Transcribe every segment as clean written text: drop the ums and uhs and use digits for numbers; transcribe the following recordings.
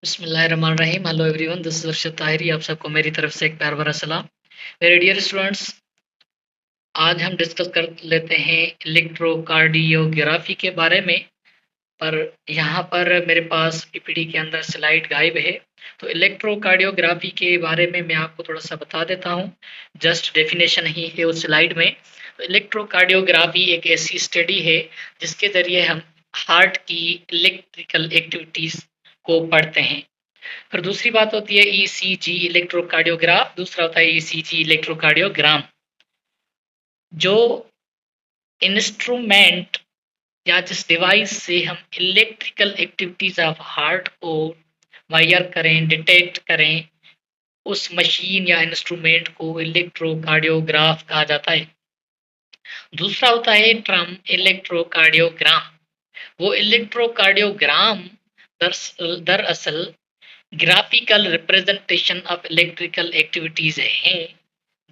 बिस्मिल्लाहिर्रहमानिर्रहीम। Hello everyone, this is Arshad Tahiri. आप सबको मेरी तरफ से एक प्यार भरा सलाम। मेरे डियर स्टूडेंट्स, आज हम डिस्कस कर लेते हैं इलेक्ट्रोकार्डियोग्राफी के बारे में। पर यहाँ पर मेरे पास पीपीटी के अंदर स्लाइड गायब है, तो इलेक्ट्रोकार्डियोग्राफी के बारे में मैं आपको थोड़ा सा बता देता हूँ। जस्ट डेफिनेशन ही है उस स्लाइड में। तो इलेक्ट्रोकार्डियोग्राफी एक ऐसी स्टडी है जिसके जरिए हम हार्ट की इलेक्ट्रिकल एक्टिविटीज को पढ़ते हैं। फिर दूसरी बात होती है ईसीजी इलेक्ट्रोकार्डियोग्राफ, दूसरा होता है ईसीजी इलेक्ट्रोकार्डियोग्राम। जो इंस्ट्रूमेंट या जिस डिवाइस से हम इलेक्ट्रिकल एक्टिविटीज ऑफ हार्ट को मेजर करें, डिटेक्ट करें, उस मशीन या इंस्ट्रूमेंट को इलेक्ट्रोकार्डियोग्राफ कहा जाता है। दूसरा होता है टर्म इलेक्ट्रोकार्डियोग्राम। वो इलेक्ट्रोकार्डियोग्राम दरअसल graphical representation of electrical activities हैं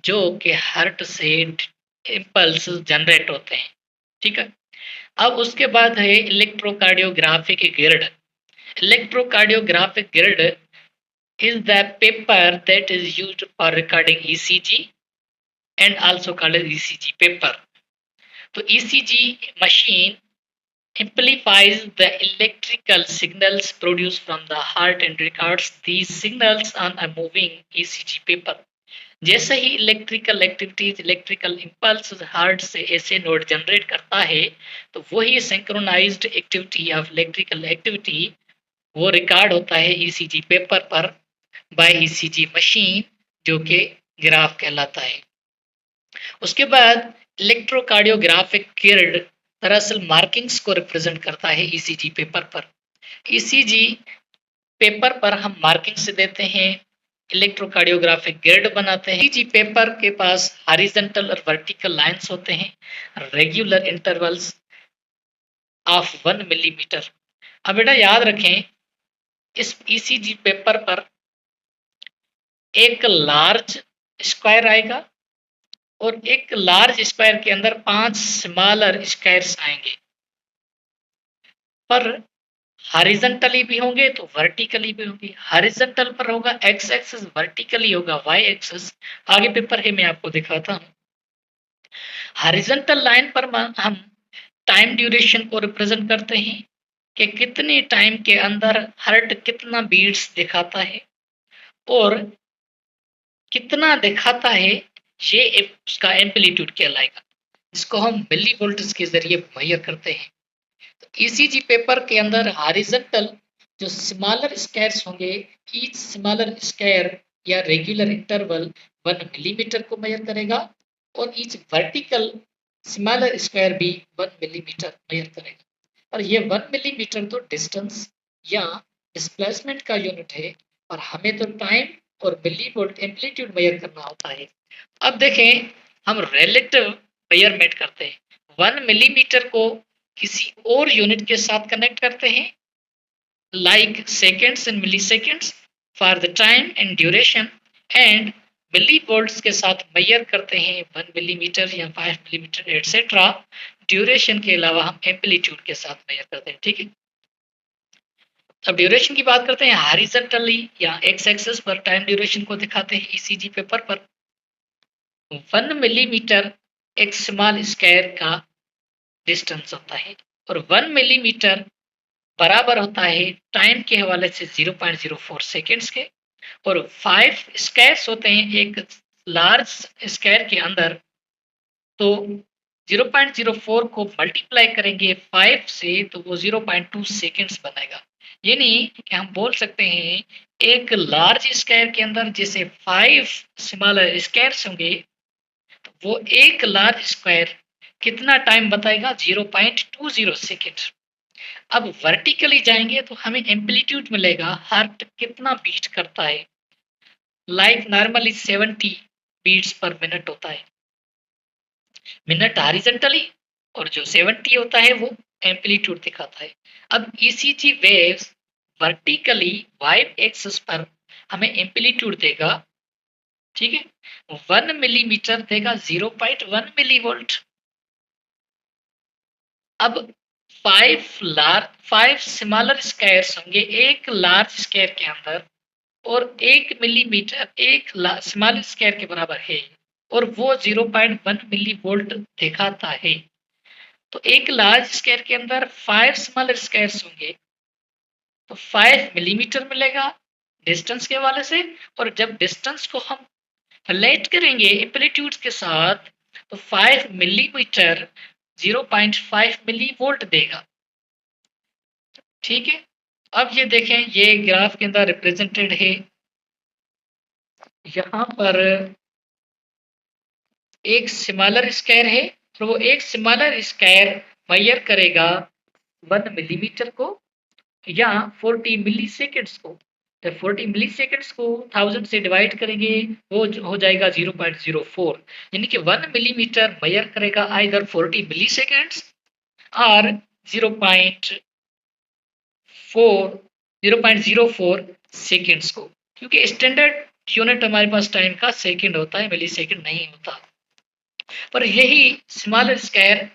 जो कि हार्ट से इम्पल्स जनरेट होते हैं। ठीक है। अब उसके बाद है electrocardiographic grid. Electrocardiographic grid is the paper that is used for recording ECG and also called as ECG paper. तो ECG machine amplifies the electrical signals produced from the heart and records these signals on a moving ECG paper. जैसे ही electrical activities, electrical impulse heart से ऐसे node generate करता है, तो वही synchronised activity of electrical activity वो record होता है ईसीजी पेपर पर बाय ईसीजी मशीन, जो कि ग्राफ कहलाता है। उसके बाद इलेक्ट्रोकार्डियोग्राफिक ग्रिड दरअसल मार्किंग्स को रिप्रेजेंट करता है ईसीजी पेपर पर। ईसीजी पेपर पर हम मार्किंग्स देते हैं, इलेक्ट्रोकार्डियोग्राफिक ग्रिड बनाते हैं। ईसीजी पेपर के पास हॉरिजॉन्टल और वर्टिकल लाइंस होते हैं, रेगुलर इंटरवल्स ऑफ 1 मिलीमीटर। अब बेटा याद रखें, इस ईसीजी पेपर पर एक लार्ज स्क्वायर आएगा और एक लार्ज स्क्वायर के अंदर 5 स्मॉलर स्क्वायर्स आएंगे, पर हॉरिजॉन्टली भी होंगे तो वर्टिकली भी होंगे। हॉरिजॉन्टल पर होगा एक्स एक्सिस, वर्टिकली होगा वाई एक्सिस। आगे पेपर है, मैं आपको दिखाता हूँ। हॉरिजॉन्टल लाइन पर हम टाइम ड्यूरेशन को रिप्रेजेंट करते हैं कि कितने टाइम के अंदर हार्ट कितना बीट्स दिखाता है, और कितना दिखाता है ये उसका एम्पलीट्यूड कहलाएगा, जिसको हम मिली वोल्ट्स के जरिए मेजर करते हैं। तो ईसीजी पेपर के अंदर हॉरिजॉन्टल जो स्मॉलर स्क्वायर्स होंगे, ईच स्मॉलर स्क्वायर या रेगुलर इंटरवल 1 मिलीमीटर को मेजर करेगा, और ईच वर्टिकल स्मॉलर स्क्वायर भी 1 मिलीमीटर मेजर करेगा। और ये 1 मिलीमीटर तो डिस्टेंस या डिस्प्लेसमेंट का यूनिट है, और हमें तो टाइम और मिली वोल्ट एम्पलीट्यूड मेजर करना होता है। अब देखें, हम रिलेटिव मेजरमेंट करते हैं। 1 मिलीमीटर को किसी और यूनिट के साथ कनेक्ट करते हैं, like seconds and milliseconds for the time and duration, and millivolts के साथ मेजर करते हैं 1 मिलीमीटर या 5 मिलीमीटर एटसेट्रा। ड्यूरेशन के अलावा हम एम्पलीट्यूड के साथ मेजर करते हैं। ठीक है। अब ड्यूरेशन की बात करते हैं। हॉरिजॉन्टली या एक्स एक्सिस पर टाइम ड्यूरेशन को दिखाते हैं ईसीजी पेपर पर। 1 मिलीमीटर एक स्मॉल स्क्वायर का डिस्टेंस होता है, और 1 मिलीमीटर बराबर होता है टाइम के हवाले से 0.04 सेकेंड्स के, और 5 स्क्वायर्स होते हैं एक लार्ज स्क्वायर के अंदर। तो 0.04 को मल्टीप्लाई करेंगे 5 से तो वो 0.2 सेकेंड्स बनेगा। यानी कि हम बोल सकते हैं एक लार्ज स्क्वायर के अंदर जैसे 5 स्मॉलर स्क्वायर्स होंगे, तो वो एक लार्ज स्क्वायर कितना टाइम बताएगा? 0.20 सेकेंड। अब वर्टिकली जाएंगे तो हमें एम्पलीट्यूड मिलेगा, हार्ट कितना बीट करता है। Like normally 70 beats per minute होता है, मिनट हॉरिजॉन्टली, और जो 70 होता है वो एम्पलीट्यूड दिखाता है। अब ECG waves vertically y axis पर हमें एम्पलीट्यूड देगा। ठीक है। 1 मिलीमीटर देगा 0.1 मिली वोल्ट। अब फाइव स्मॉलर स्क्वायर्स होंगे एक लार्ज स्क्वायर के अंदर, और 1 मिलीमीटर एक स्मॉल स्क्वायर के बराबर है, और वो 0.1 मिली वोल्ट दिखाता है। तो एक लार्ज स्क्वायर के अंदर 5 स्मॉलर स्क्वायर्स होंगे, तो 5 मिलीमीटर मिलेगा डिस्टेंस के हवाले से। और जब डिस्टेंस को हम रिलेट करेंगे एम्पलीट्यूड के साथ, तो 5 मिलीमीटर 0.5 मिली वोल्ट देगा। ठीक है, अब ये देखें, ये ग्राफ के अंदर रिप्रेजेंटेड है। यहाँ पर एक स्मॉलर स्क्वायर है, तो वो एक स्मॉलर स्क्वायर मेजर करेगा 1 मिलीमीटर को या 40 मिली सेकेंड्स को। तो 40 मिली सेकेंड्स को 1000 से डिवाइड करेंगे, वो हो जाएगा 0.04, यानी कि 1 मिलीमीटर मेजर करेगा आइदर 40 मिली सेकेंड्स और 0.04 सेकेंड्स को, क्योंकि स्टैंडर्ड यूनिट हमारे पास टाइम का सेकेंड होता है, मिली सेकेंड नहीं होता। पर यही स्मॉलर स्क्वायर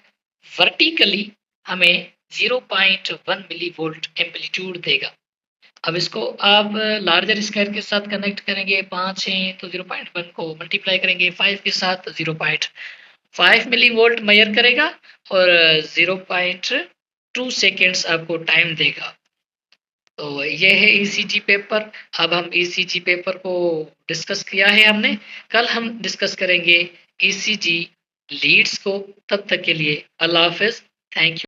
वर्टिकली हमें 0.1 मिली वोल्ट एम्पलीट्यूड देगा। अब इसको आप लार्जर स्क्वायर के साथ कनेक्ट करेंगे, 5 है तो 0.1 को मल्टीप्लाई करेंगे 5 के साथ, तो 0.5 मिली वोल्ट मेजर करेगा और 0.2 सेकेंड्स आपको टाइम देगा। तो ये है ईसीजी पेपर। अब हम ईसीजी पेपर को डिस्कस किया है हमने, कल हम डिस्कस करेंगे ईसीजी लीड्स को। तब तक के लिए अल्लाह हाफिज, थैंक यू।